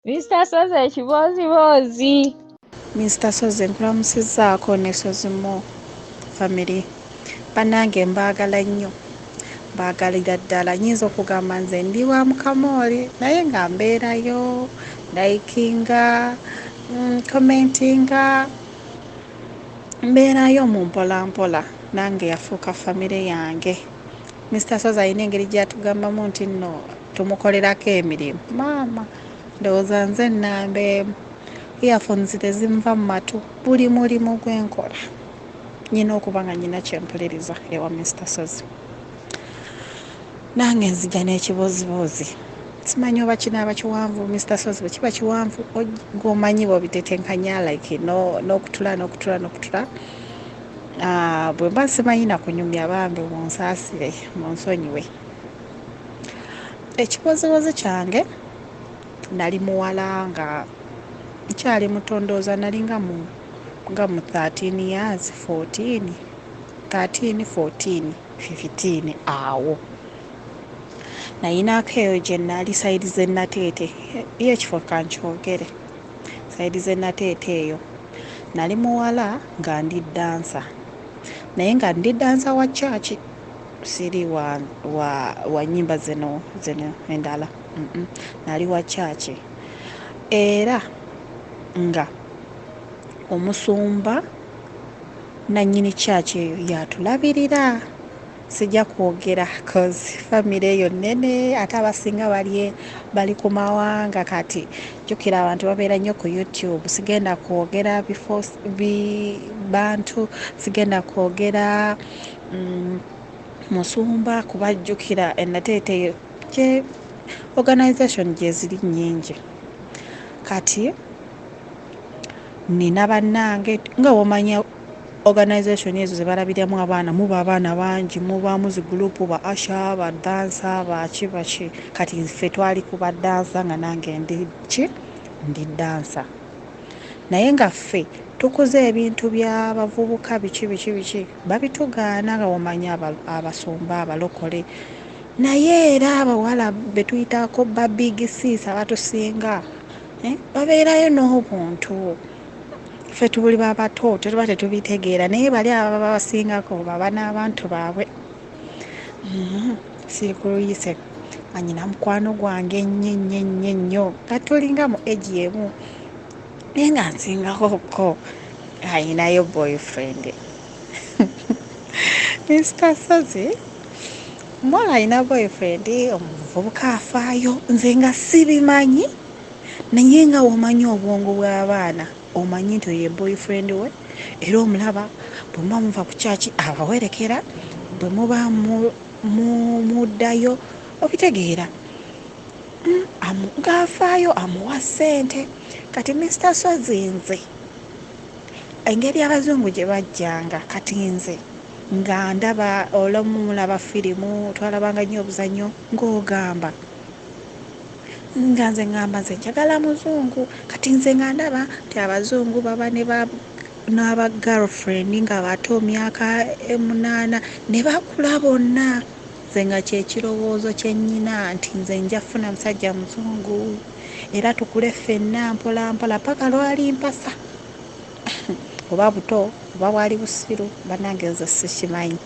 Mr. Soze kibozibozi. Mr. Soze nkulamusizaako ne Sozimo family. Bannange mbaagala nnyo. Mbaagalira ddala nnyinza okugamba nze ndi wa Mukamooli naye nga mbeerayo likinga commentinga mbeerayo mu mpolampola nange yafuuka famire yange. Mr. Soze alina engeri gy'atugambamu nti nno tumukolerako emirimu. Maama ndowooza nze nnambeemu. Earphones tezinva mu matu buli mulimu gwe nkola nyina okuba nga nyina kyempuliriza ewa Mr. Soze. Nange nzija n'ekibozibozi simanyi oba kinaaba kiwanvu Mr. Soze bwe kiba kiwanvu gwomanyi bw'obitetenkanya like n'okutula bwe mba simanyi na kunyumya bambi munsaasire munsonyiwe. Ekibozibozi kyange nali muwala nga nkyali mutondooza nali nga mu 13 years 14 15 awo nayinaako eyo gye nali sayidi z'ennateete yo ekifo kankyogere sayidi z'ennateete eyo nali muwala nga ndi dansa naye nga ndi dansa wa chachi siri wa nnyimba zino endala nali wa chachi era nga omusumba nannyini chachi eyo yatulabirira. Sijja kwogera cause famire eyo nnene ate abasinga bali ku mawanga kati jjukira abantu babeera nnyo ku YouTube. Sigenda kwogera bantu sigenda kwogera musumba kuba jjukira ennateete gye organisation gye ziri nnyingi. Kati nina bannange nga womanya organisation ezo ze balabiramu abaana muba abaana bangi mubaamu zi gurupu ba asha ba dansa baki kati ffe twali ku badansa nga nange ndi dansa naye nga ffe tukuze ebintu by'abavubuka biki babitugaana nga womanya abasumba abalokole naye era abawala betuyitako ba big sis abatusinga babeerayo n'obuntu. Ffe tuli babato tuba tetubitegeera naye bali ababa basingako baba n'abantu baabwe. Sikuluyise nga nyina mukwano gwange ennyo nga tulinga mu egi emu naye nga nsingakoko ayinayo boyfriend. Mr. Soze omuwala alina boyfriend omuvubuka afaayo nze nga sibimanyi naye nga womanyi obwongo bw'abaana omanyi nti oyo ye boyfriend we era omulaba bwe muba muva ku kyaki abawerekera bwe muba muddayo obitegeera ng'afaayo amuwa ssente. Kati Mr. Soze nze engeri abazungu gye bajjanga kati nze nga ndaba olumu mulaba firimu twalabanga nnyo obuzannyo ng'ogamba nga nze ngamba nze njagala muzungu kati nze nga ndaba nti abazungu baba n'aba girlfriend nga bato myaka 8 ne bakula bonna nze nga kyekirowoozo kyennyina nti nze nja funa musajja muzungu era tukule ffenna mpolampola paka lwali mpasa oba buto oba bwali busiru bannange nze sikimanyi.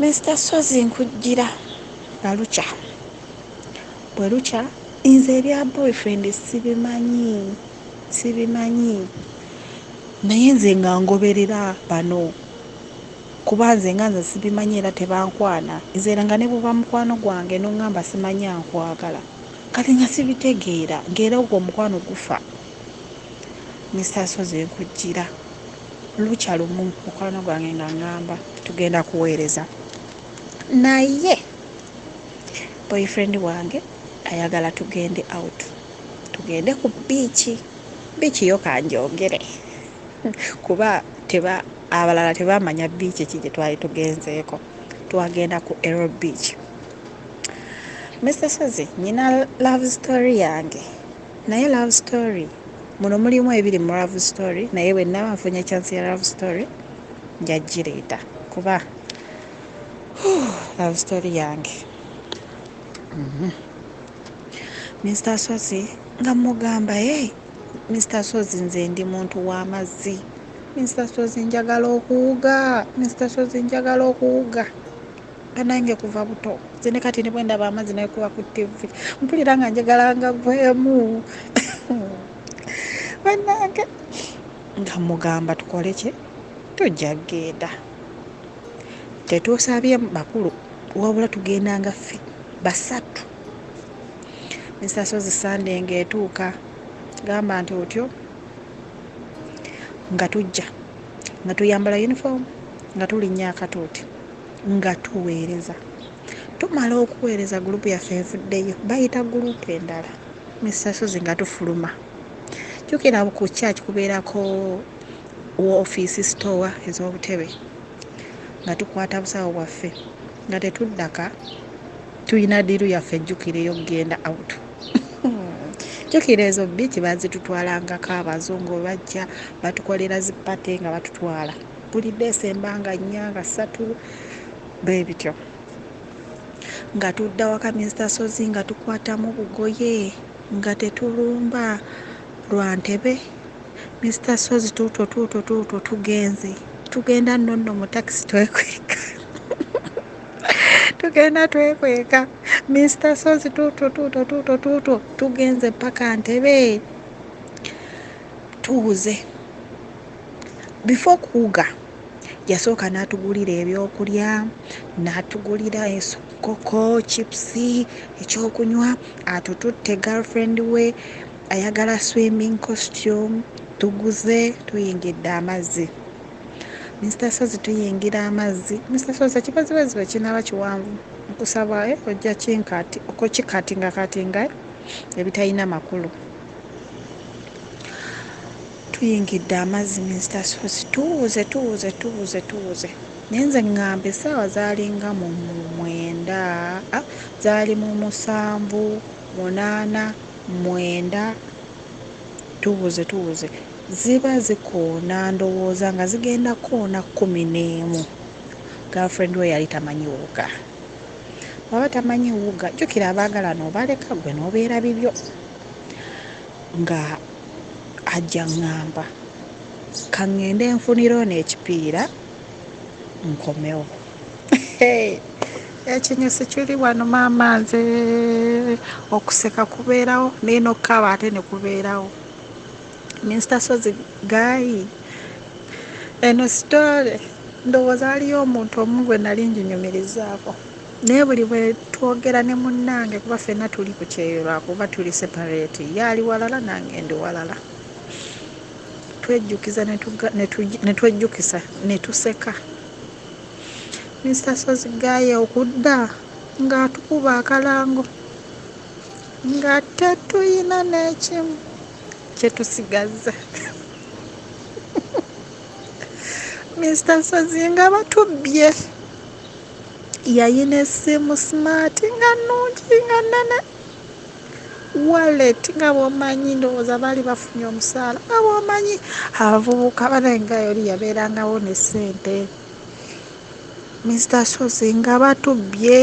Mr. Soze nkujjira nga lukya bwe lukya nze ebya boyfriend sibimanyi naye nze nga ngoberera bano kuba nze nga nze sibimanyi era tebankwana nze era nga ne buba mukwano gwange n'oŋŋamba simanyi ankwagala kati nga sibitegeera ng'era ogwo omukwano gufa. Mr. Soze nkujjira lukya lumu mukwano gwange nga ŋŋamba tugenda kuweereza naye boyfriend wange ayagala tugende out tugende ku biiki yo kanjogere kuba abalala tebamanya biiki ki gye twali tugenzeeko twagenda ku Earo beach. Mr. Soze nyina love story yange naye love story muno mulimu ebiri mu love story naye bwe nnaba nfunye chance ya love story nja gireeta kuba love story yange Mr. Sozi nga mugamba Mr. Sozi nze ndi muntu w'amazzi. Mr. Sozi njagala okuwuga. Mr. Sozi njagala okuwuga. Banange kuva buto. Nze kati ne bwe ndaba amazzi naye kuba ku TV. Mpulira nga njagala ngavemu. Banange nga mugamba tukole ki? Tujja kgenda. Tetusabye bakulu wabula tugenda nga ffe basatu. Mr. Sozi Sunday ng'etuuka gamba nti otyo nga tujja nga tuyambala uniform nga tulinnya akatuuti nga tuweereza. Tumala okuweereza gurupu yaffe evuddeyo bayita gurupu endala. Mr. Sozi nga tufuluma. Jjukira ku church kubeerako ofiisi store ez'obutebe nga tukwata busawo bwaffe nga tetuddaka tulina diiru yaffe ejjukira ey'okgenda out. Jjukira ezo biiki bazitutwalangako abazungu bajja batukolera zipate nga batutwala buli December nga 4 nga 3 bwe bityo nga tudda waka Mr. Sozi nga tukwatamu bugoye nga tetulumba lwa Entebbe. Mr. Sozi tuuto tugenze tugenda nno mu taxi twekweka. Tugenda twekweka Mr. Sozi tuuto tugenze paka Entebbe tuwuze. Before kuwuga yasooka n'atugulira ebyokulya, n'atugulira enkoko, chipusi, ekyokunywa, atututte girlfriend we ayagala swimming costume. Tuguze tuyingidde amazzi. Mr. Sozi tuyingira amazzi. Mr. Sozi ekibazibazi kinaba kiwanvu nkusaba ojja kinkati okukikatinga ebitalina makulu. Tuyingidde amazzi Mr. Sozi tuwuze naye nze ŋŋamba essaawa zaalinga mu 9 zaali mu 7 8 9 tuwuze ziba zikoona ndowooza nga zigenda koona 11. Girlfriend we yali tamanyi wuga. Baba tamanyi wuga jjukira abaagala n'obaleka gwe n'obeera bibyo nga ajja ŋŋamba kaŋŋende nfunira n'ekipiira nkomewo. Ekinyusi kiri wano maama nze okuseka kubeerawo naye n'okukaaba ate ne kubeerawo. Mr. Sozi gayi eno sitole ndowooza aliyo omuntu omu gwe nali nginyumirizaako naye buli bwe twogera ne munnange kuba ffenna tuli ku kyeyo lwakuba tuli separate ye ali walala nange ndi walala twejjukiza ne twejjukisa ne tuseka. Mr. Sozi gayi okudda ng'atukuba akalango nga tetuyina n'ekimu kyetusigazza. Mr. Sozi nga batubbye yayina essimu smart nga nnungi nga nnene wallet nga bw'omanyi ndowooza baali bafunye omusaala nga bw'omanyi abavubuka banengayo oli yabeerangawo ne ssente. Mr. Sozi nga batubbye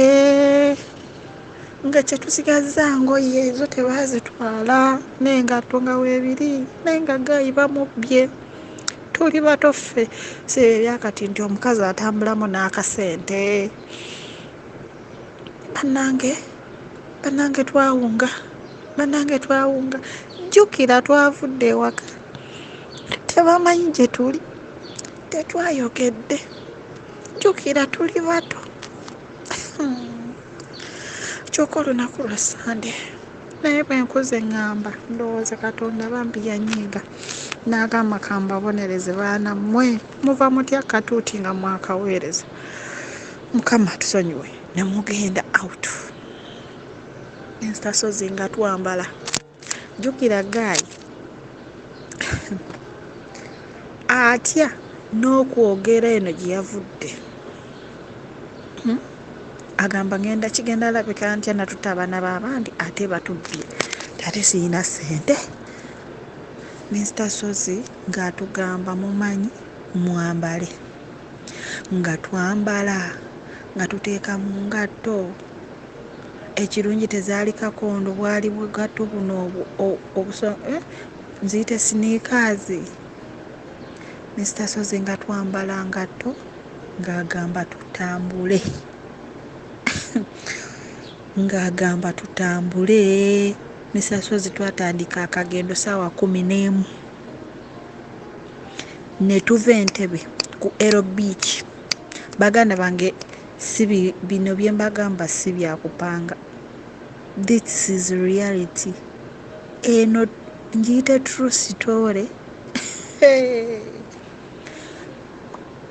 nga kyetusigazza ngoye ezo tebaazitwala n'engatto nga weebiri naye nga gayi bamubbye. Tuli bato ffe si ebyakati nti omukazi atambulamu n'akasente. Bannange twawunga jjukira twavudde ewaka tebamanyi gye tuli tetwayogedde jjukira tuli bato. Kyokka olunaku lwa Sande naye bwe nkuze ŋŋamba ndowooza Katonda bambi yanyiiga n'agamba kambabonereze baana mmwe muva mutya katuuti nga mwakaweereza Mukama tusonyiwe ne mugenda out. Mr. Sozi nga twambala jjukira gayi atya n'okwogera eno gye yavudde agamba kigenda alabika ntya natutta abaana b'abandi ate batubbye ate siyina ssente. Mr. Sozi ng'atugamba mumanyi mwambale nga twambala nga tuteeka mu ngatto ekirungi tezaali kakondo, bwali bugatto buno nziyite sneakers. Mr. Sozi nga twambala ngatto ng'agamba tutambule ng'agamba tutambule. Mr. Sozi twatandika akagendo ssaawa 11 ne tuva Entebbe ku Earo Beach. Baganda bange bino bye mbagamba si byakupanga, this is reality. Eno ngiyite true story.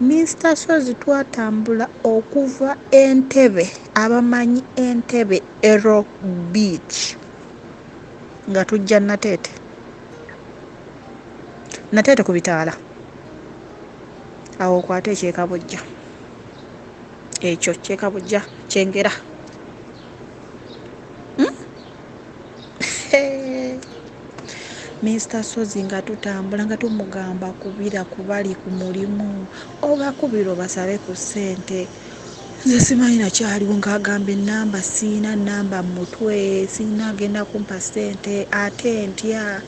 Mr. Sozi twatambula okuva Entebbe, abamanyi Entebbe Earo Beach, nga tujja Nateete ku bitaala. Awo okwate ekyekabujja, ekyo kyekabujja kyengera. Mr. Sozi nga tutambula nga tumugamba kubira kubali ku mulimu, oba kubira obasabe ku ssente. Nze simanyi nakyaliwo ng'agamba ennamba siina nnamba mu mutwe, siina agenda kumpa ssente, ate ntya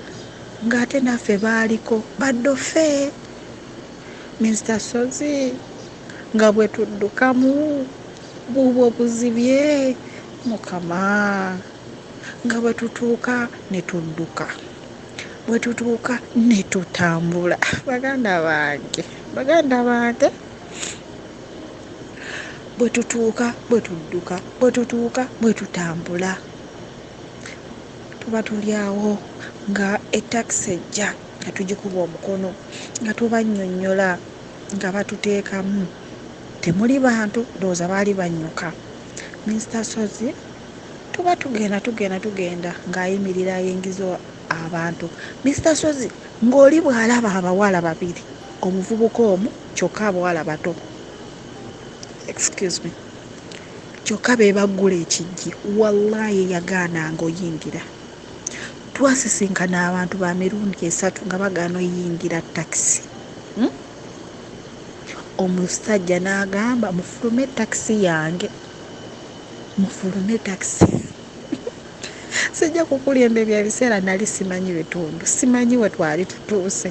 ng'ate naffe baaliko baddofe. Mr. Sozi nga bwe tuddukamu bubwo buzibye mukama, nga bwe tutuuka ne tudduka, bwe tutuuka ne tutambula. Baganda bange bwe tutuuka bwe tudduka, bwe tutuuka bwe tutambula, tuba tuli awo nga etakisi ejja nga tugikuba omukono nga tubannyonnyola nga batuteekamu. Temuli bantu, ndowooza baali bannyuka. Mr. Sozi tuba tugenda ng'ayimirira ayingiza abantu. Mr. Sozi ng'oli bw'alaba abawala babiri, omuvubuka omu kyokka abawala bato, excuse me, kyokka be baggula ekijji, wallahi yagaananga oyingira. Twasisinkana abantu ba mirundi 3 nga bagaana oyingira takisi. Omusajja n'agamba mufulume takisi yange, mufulume takisi. Sijja kukulyemba ebyo ebiseera nali simanyi bitundu, simanyi we twali tutuuse,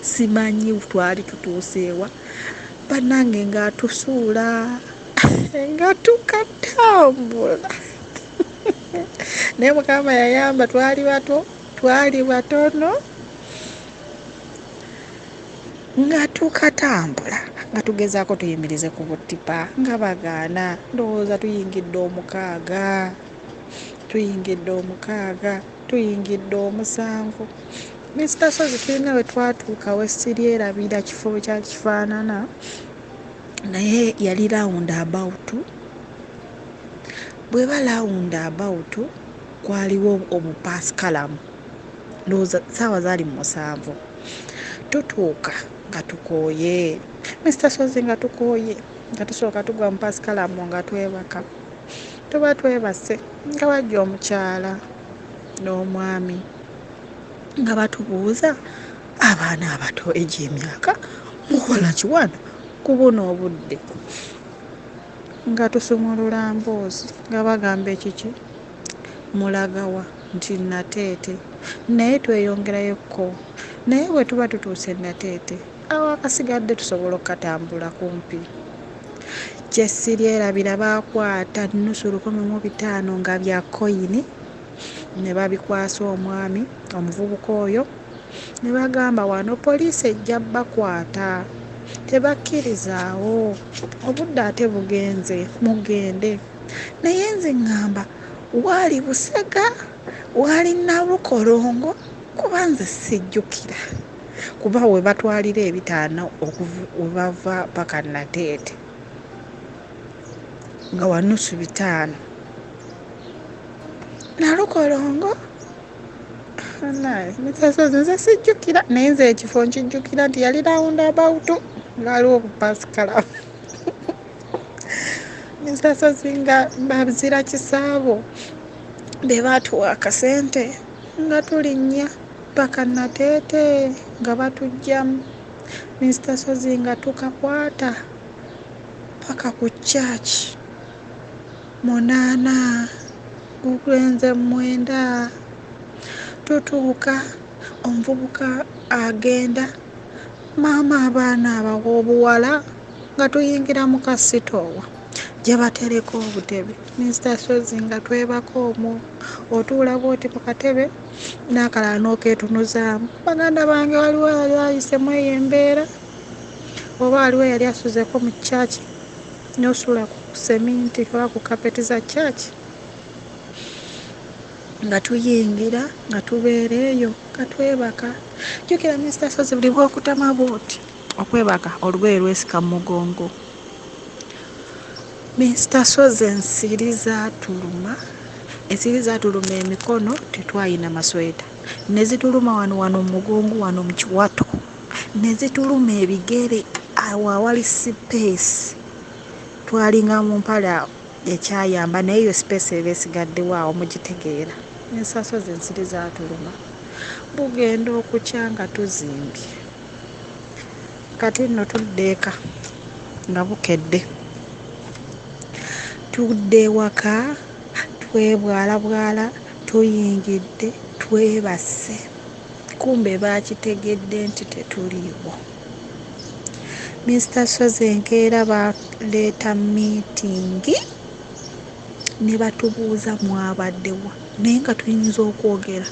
simanyi twali tutuuseewa. Bannange ng'atusuula nga tukatambula. Naye Mukama yayamba, twali batono nga tukatambula, nga tugezaako tuyimirize ku buttipa nga bagaana. Ndowooza tuyingidde omukaaga, tuyingidde omusanvu. Mr. Sozi tulina we twatuuka we siryerabira kifo kya kifaanana, naye yali round about. Bwe ba round about kwaliwo obupasikalamu, ndowooza ssaawa zaali 7. Tutuuka nga tukooye, Mr. Sozi nga tukooye, nga tusooka tugwa mu pasikalamu nga twebaka. Tuba twebase nga wajja omukyala n'omwami nga batubuuza, abaana abato egy'emyaka mukola kiwano ku buno obudde, nga tusumulula mboozi nga bagamba ekiki mulagawa, nti Nateete. Naye tweyongerayokko, naye bwe tuba tutuuse Nateete awo akasigadde tusobola okukatambula kumpi. Kye siryerabira baakwata nnusu 1,500 nga bya koyini ne babikwasa omwami omuvubuka oyo, ne bagamba wano poliisi ejja bakwata, tebakkirizaawo, obudde ate bugenze, mugende. Naye nze ŋŋamba waali Busega, waali Nabukolongo, kuba nze sijjukira, kuba we batwalira ebitaano we bava paka Nateete nga wa nnusu 5. Nalukolongo naye Mr. Sozi nze sijjukira, naye nze ekifo nkijjukira nti yali round about ng'aliwo obupasikalamu. Mr. Sozi nga bazira kisaabo be baatuwa akasente nga tulinnya paka Nateete nga batugyamu. Mr. Sozi nga tukakwata paka ku church. 8 gugwenze 9 tutuuka omuvubuka agenda maama abaana abaw'obuwala nga tuyingira mu kasitoowa gye batereka obutebe. Mr. Sozi nga twebaka omwo otuula bwoti ku katebe n'akalala n'okeetunuzaamu. Baganda bange waliwo yali ayisemu eyo embeera oba waliwo yali asuzeko mu kyaki n'osula ku seminti oba ku kapeti za kyaki nga tuyingira nga tubeera eyo nga twebaka. Jjukira Mr. Sozi buli bw'okutama bwoti okwebaka olugoye lwesika mu mugongo. Mr. Sozi ensiri zaatuluma emikono tetwalina masweta ne zituluma wano mu mugongo wano mu kiwato ne zituluma ebigere awo awali sipeesi twalinga mu mpale ekyayamba naye eyo sipeesi eba esigaddewo awo mugitegeera. Mr. Sozi ensiri zaatuluma bugenda okukya nga tuzimbye. Kati nno tudde eka nga bukedde tudde ewaka twebwalabwala tuyingidde twebase kumbe baakitegedde nti tetuliiwo. Mr. Sozi enkeera baleeta miitingi ne batubuuza mwabaddewa naye nga tuyinza okwogera.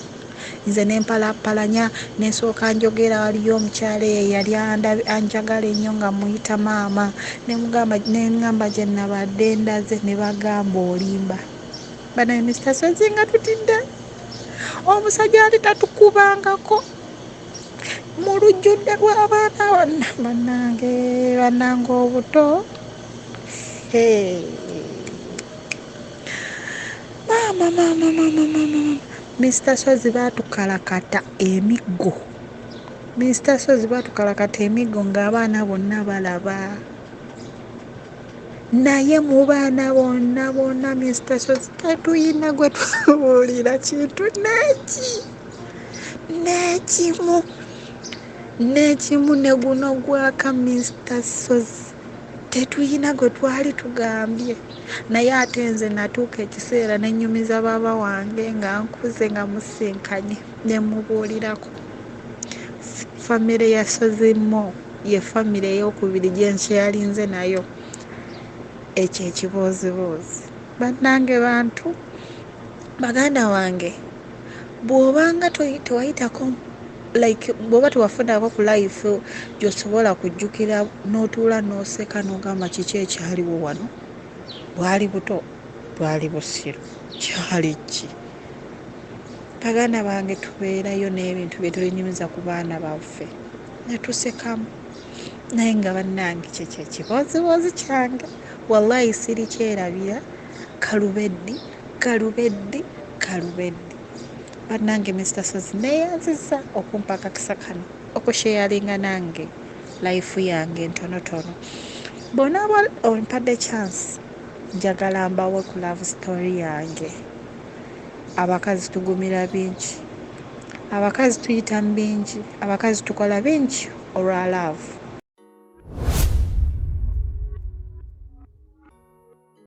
Nze nempalappalanya nesooka njogera waliyo omukyala eyo yali anjagala ennyo nga muyita maama neŋŋamba gye nabadde ndaze ne bagamba olimba. Banaye Mr. Sozi nga tutidde omusajja ali tatukubangako mu lujjudde lw'abaana bannange obuto. Maama Mr. Sozi baatukalakata emiggo. Mr. Sozi baatukalakata emiggo ng'abaana bonna balaba. Naye mu baana bonna Mr. Sozi tetuyina gwe twabuulira kintu n'ekimu ne guno gwaka Mr. Sozi tetuyina gwe twali tugambye. Naye ate nze natuuka ekiseera nenyumiza baaba wange nga nkuze nga musinkanye ne mubuulirako. Famire ya Sozimo ye famire ey'okubiri gye nkyalinze nayo. Ekyo ekiboozibuuzi. Bannange bantu baganda wange bw'obanga tewayitako bw'oba tewafunako ku life gy'osobola kujjukira n'otuula n'oseka n'ogamba kiki ekyaliwo wano. Bwali buto bwali busiru kyali ki? Baganda bange tubeerayo n'ebintu bye tulinyumiza ku baana baffe ne tusekamu. Naye nga bannange kyekyo ekiboozibuuzi kyange wallahi sirikyerabira. Kalubeddi. Bannange Mr. Sozi neeyanziza okumpa akakisa kano okusheyalinga nange life yange entonotono. Bonna ompadde chance njagala mbawe ku love story yange. Abakazi tugumira bingi, abakazi tuyita mu bingi, abakazi tukola bingi olwa love.